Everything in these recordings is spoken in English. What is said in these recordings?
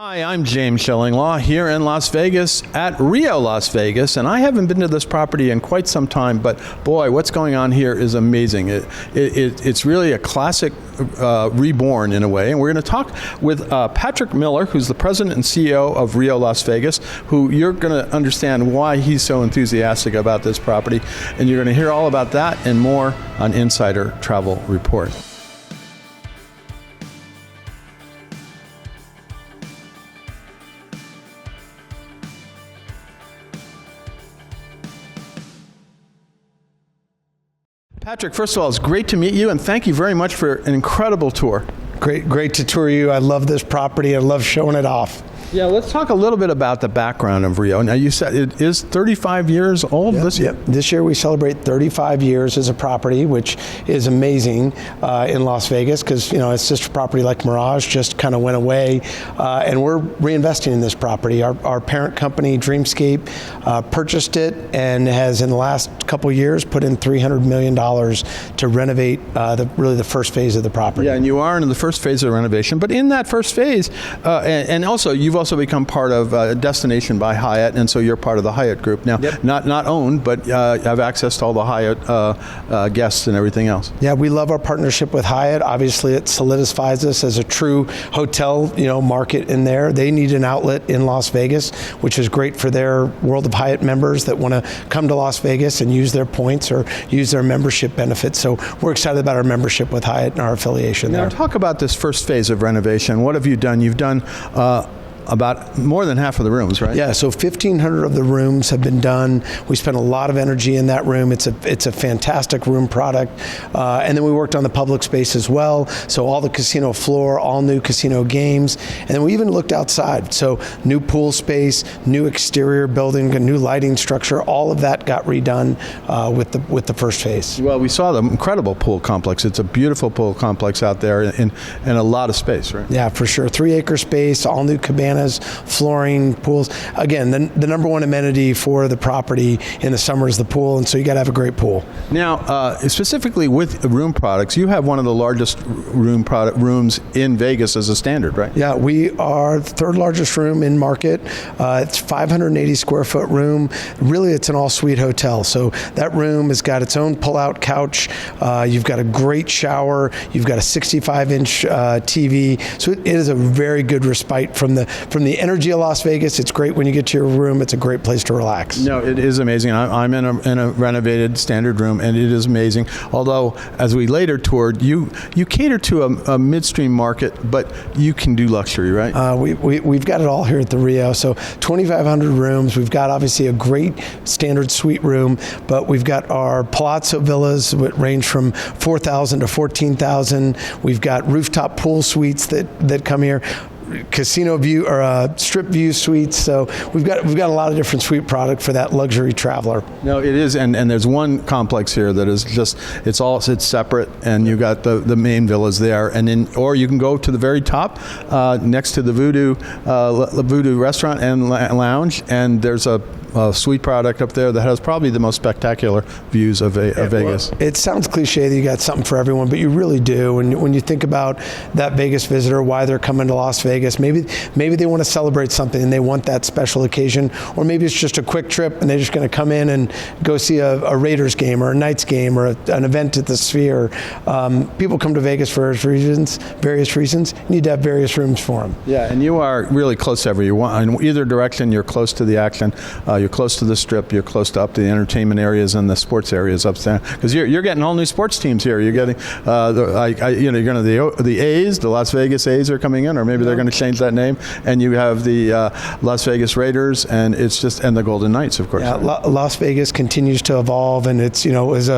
Hi, I'm James Schillinglaw here in Las Vegas at Rio Las Vegas, and I haven't been to this property in quite some time, but boy, what's going on here is amazing. It's really a classic Reborn in a way, and we're going to talk with Patrick Miller, who's the president and CEO of Rio Las Vegas, who you're going to understand why he's so enthusiastic about this property, and you're going to hear all about that and more on Insider Travel Report. Patrick, first of all, it's great to meet you, and thank you very much for an incredible tour. Great to tour you. I love this property. I love showing it off. Yeah, let's talk a little bit about the background of Rio. Now, you said it is 35 years old this year? Yep. This year we celebrate 35 years as a property, which is amazing in Las Vegas because, its sister property like Mirage just kind of went away, and we're reinvesting in this property. Our parent company, Dreamscape, purchased it and has, in the last couple years, put in $300 million to renovate the first phase of the property. Yeah, and you are in the first phase of renovation, but in that first phase, and also you've also become part of Destination by Hyatt, and so you're part of the Hyatt group now. Yep. Not owned, but have access to all the Hyatt guests and everything else. Yeah, we love our partnership with Hyatt. Obviously, it solidifies us as a true hotel, market in there. They need an outlet in Las Vegas, which is great for their World of Hyatt members that want to come to Las Vegas and use their points or use their membership benefits. So we're excited about our membership with Hyatt and our affiliation there. Now, talk about this first phase of renovation. What have you done? You've done about more than half of the rooms, right? Yeah, so 1,500 of the rooms have been done. We spent a lot of energy in that room. It's a fantastic room product. And then we worked on the public space as well. So all the casino floor, all new casino games. And then we even looked outside. So new pool space, new exterior building, a new lighting structure, all of that got redone with the first phase. Well, we saw the incredible pool complex. It's a beautiful pool complex out there and a lot of space, right? Yeah, for sure. 3-acre space, all new cabanas, flooring, pools. Again, the number one amenity for the property in the summer is the pool, and so you got to have a great pool. Now, specifically with room products, you have one of the largest rooms in Vegas as a standard, right? Yeah, we are the third largest room in market. It's 580 square foot room. Really, it's an all-suite hotel. So that room has got its own pull-out couch. You've got a great shower. You've got a 65-inch TV. So it is a very good respite from the energy of Las Vegas. It's great when you get to your room. It's a great place to relax. No, it is amazing. I'm in a renovated standard room, and it is amazing. Although, as we later toured, you cater to a midstream market, but you can do luxury, right? We've got it all here at the Rio. So 2,500 rooms. We've got obviously a great standard suite room, but we've got our Palazzo villas that range from 4,000 to 14,000. We've got rooftop pool suites that come here. Casino view or strip view suites. So we've got a lot of different suite product for that luxury traveler. No, it is, and there's one complex here that is just it's separate, and you got the main villas there, and then or you can go to the very top next to the Voodoo restaurant and lounge, and there's a suite product up there that has probably the most spectacular views of Vegas. Well, it sounds cliche that you got something for everyone, but you really do. When you think about that Vegas visitor, why they're coming to Las Vegas, maybe they want to celebrate something and they want that special occasion, or maybe it's just a quick trip and they're just going to come in and go see a Raiders game or a Knights game or an event at the Sphere. People come to Vegas for various reasons. You need to have various rooms for them. Yeah, and you are really close to everyone. In either direction, you're close to the action. You're close to the Strip. You're close to up to the entertainment areas and the sports areas up there. Because you're getting all new sports teams here. You're getting, you're going to the A's, the Las Vegas A's are coming in, or maybe they're going to change that name. And you have the Las Vegas Raiders, and it's just and the Golden Knights, of course. Yeah, Las Vegas continues to evolve, and it's it was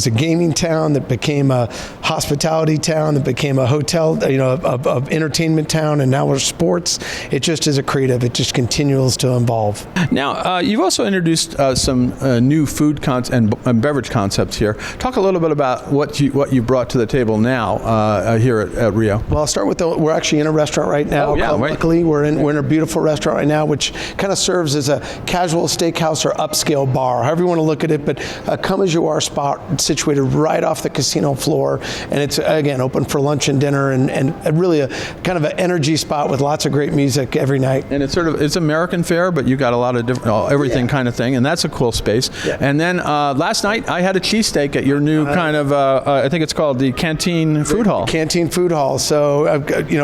a gaming town that became a hospitality town that became a hotel, a entertainment town, and now we're sports. It just is a creative. It just continues to evolve. Now, you've also introduced some new food and beverage concepts here. Talk a little bit about what you brought to the table now here at Rio. Well, I'll start with we're actually in a restaurant right now. Oh, yeah, called right. Luckily, we're in a beautiful restaurant right now, which kind of serves as a casual steakhouse or upscale bar, however you want to look at it. But a come as you are spot situated right off the casino floor, and it's again open for lunch and dinner, and really a kind of an energy spot with lots of great music every night. And it's American fare, but you got a lot of different everything kind of thing, and that's a cool space. Yeah. And then last night I had a cheesesteak at your new kind of I think it's called the Canteen Food Hall. Canteen Food Hall. So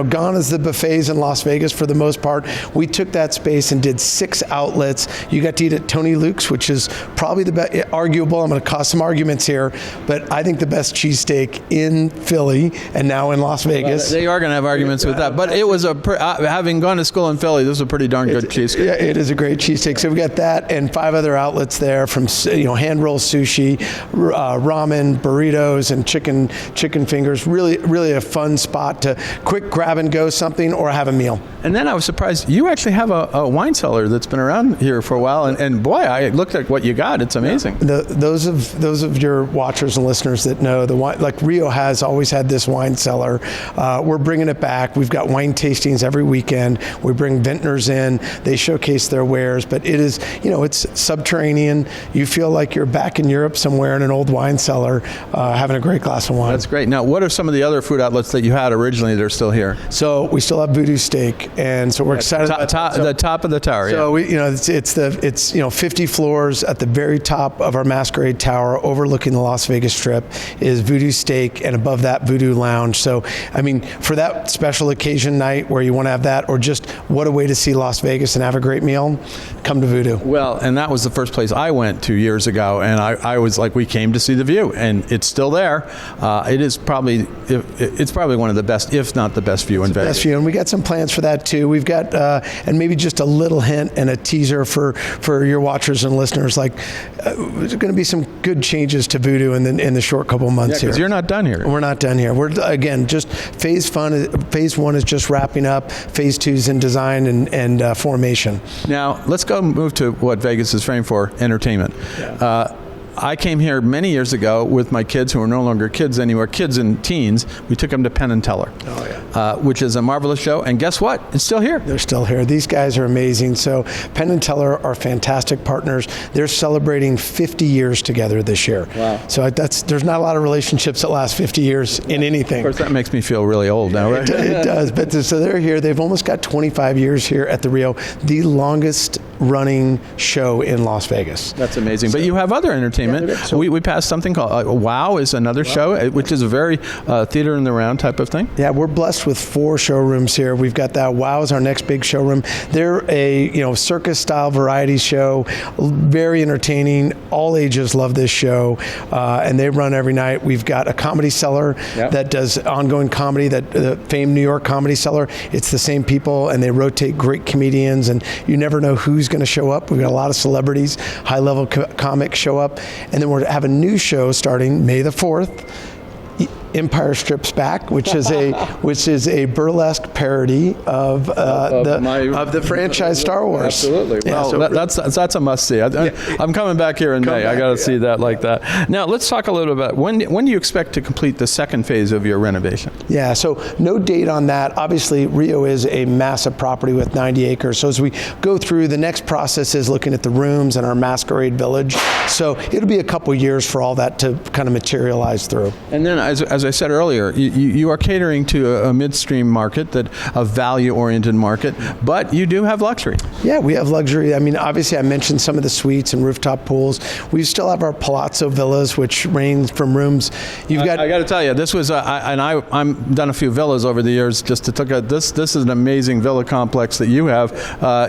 gone is the buffets in Las Vegas for the most part. We took that space and did 6 outlets. You got to eat at Tony Luke's, which is probably the best, arguable. I'm going to cause some arguments here, but I think the best cheesesteak in Philly and now in Las Vegas. They are going to have arguments with that, but it was having gone to school in Philly, this was a pretty darn good cheesesteak. Yeah, it is a great cheesesteak. So we got that and 5 other outlets there, from hand roll sushi, ramen, burritos, and chicken fingers. Really a fun spot to quick grab and go something or have a meal. And then I was surprised you actually have a wine cellar that's been around here for a while, and boy, I looked at what you got. It's amazing. Those of your watchers and listeners that know the wine, like Rio has always had this wine cellar. We're bringing it back. We've got wine tastings every weekend. We bring vintners in. They showcase their wares, but it is, it's subterranean. You feel like you're back in Europe somewhere in an old wine cellar, having a great glass of wine. That's great. Now, what are some of the other food outlets that you had originally that are still here? So we still have Voodoo Steak, and so we're excited about that. The top of the tower. So it's 50 floors at the very top of our Masquerade Tower, overlooking the Las Vegas Strip, is Voodoo Steak, and above that Voodoo Lounge. So I mean, for that special occasion night where you want to have that, or just what a way to see Las Vegas and have a great meal, come to Voodoo. Well, and that was the first place I went 2 years ago, and I was like, we came to see the view, and it's still there. It's probably one of the best, if not the best view in Vegas. Best view, and we got some plans for that too. We've got, and maybe just a little hint and a teaser for your watchers and listeners. Like, there's going to be some good changes to Voodoo in the short couple months here. Because you're not done here. We're not done here. We're again just phase 1 is just wrapping up. Phase 2 is in design and formation. Now let's go move to what Vegas is framed for: entertainment. Yeah. I came here many years ago with my kids, who are no longer kids anymore, kids and teens. We took them to Penn and Teller, which is a marvelous show. And guess what? It's still here. They're still here. These guys are amazing. So Penn and Teller are fantastic partners. They're celebrating 50 years together this year. Wow. So there's not a lot of relationships that last 50 years in anything. Of course, that makes me feel really old now, right? It does. But so they're here. They've almost got 25 years here at the Rio, the longest running show in Las Vegas. That's amazing. But you have other entertainment. So we passed something called WOW is another show, which is a very theater in the round type of thing. Yeah, we're blessed with 4 showrooms here. We've got that. WOW is our next big showroom. They're a circus style variety show, very entertaining. All ages love this show, and they run every night. We've got a comedy cellar that does ongoing comedy. That the famed New York Comedy Cellar. It's the same people, and they rotate great comedians, and you never know who's going to show up. We've got a lot of celebrities, high level comics show up. And then we're have a new show starting May the 4th. Empire Strips Back, which is a burlesque parody of the franchise Star Wars. Absolutely. Yeah, well, that's a must see. I'm coming back here in May. I got to see that like that. Now let's talk a little bit. When do you expect to complete the second phase of your renovation? Yeah. So no date on that. Obviously, Rio is a massive property with 90 acres. So as we go through, the next process is looking at the rooms and our Masquerade Village. So it'll be a couple years for all that to kind of materialize through. And then, as I said earlier, you are catering to a midstream market, a value-oriented market, but you do have luxury. Yeah, we have luxury. I mean, obviously, I mentioned some of the suites and rooftop pools. We still have our Palazzo villas, which range from rooms. I got to tell you, this was, I've done a few villas over the years. Just to look at this is an amazing villa complex that you have.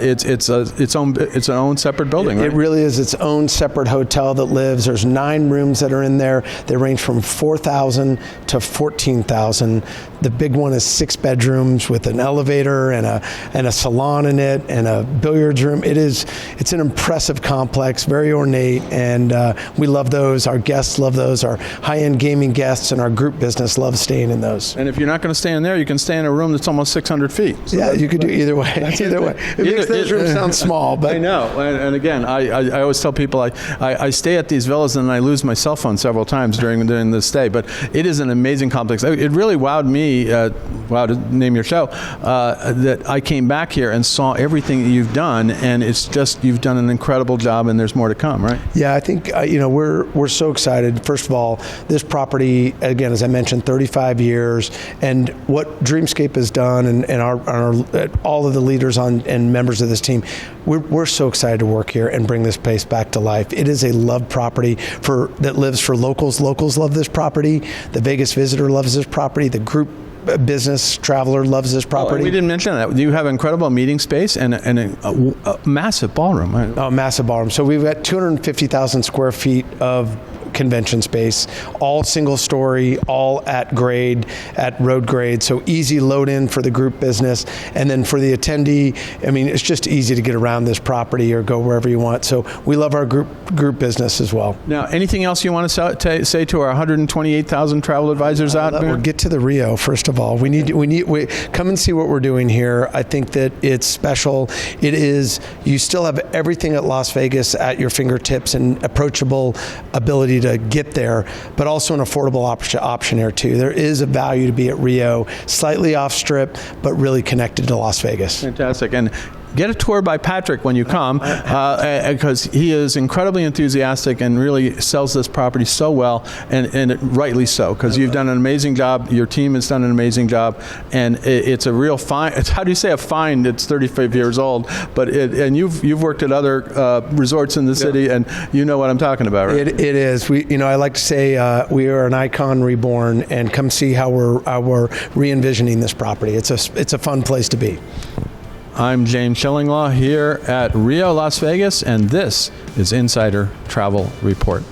It's an own separate building. Right? It really is its own separate hotel that lives. There's 9 rooms that are in there. They range from 4,000 to 14,000. The big one is 6 bedrooms with an elevator and a salon in it and a billiards room. It's an impressive complex, very ornate, and we love those. Our guests love those. Our high-end gaming guests and our group business love staying in those. And if you're not going to stay in there, you can stay in a room that's almost 600 feet. So yeah, you could do either way. Either way. It makes those rooms sound small, but I know. And again, I always tell people I stay at these villas and I lose my cell phone several times during the stay. But it is an amazing complex. It really wowed me, wow, to name your show, that I came back here and saw everything that you've done, and it's just, you've done an incredible job, and there's more to come, right? Yeah, I think, we're so excited. First of all, this property, again, as I mentioned, 35 years, and what Dreamscape has done, and all of the leaders and members of this team, we're so excited to work here and bring this place back to life. It is a loved property that lives for locals. Locals love this property. The Vegas visitor loves this property. The group business traveler loves this property. Oh, we didn't mention that. You have incredible meeting space and a massive ballroom. Right? Oh, massive ballroom. So we've got 250,000 square feet of convention space, all single story, all at road grade, so easy load in for the group business. And then for the attendee, I mean, it's just easy to get around this property or go wherever you want. So we love our group business as well. Now, anything else you want to say to our 128,000 travel advisors out there? We'll get to the Rio, first of all. We come and see what we're doing here. I think that it's special. It is, you still have everything at Las Vegas at your fingertips and approachable ability to get there, but also an affordable option here too. There is a value to be at Rio, slightly off strip, but really connected to Las Vegas. Fantastic. And get a tour by Patrick when you come, because he is incredibly enthusiastic and really sells this property so well, and rightly so, because you've done an amazing job. Your team has done an amazing job, and it's a real find. It's, how do you say a find? It's 35 years old, but and you've worked at other resorts in the city, and you know what I'm talking about, right? It is. I like to say we are an icon reborn, and come see how we're re-envisioning this property. It's a fun place to be. I'm James Shillinglaw here at Rio, Las Vegas, and this is Insider Travel Report.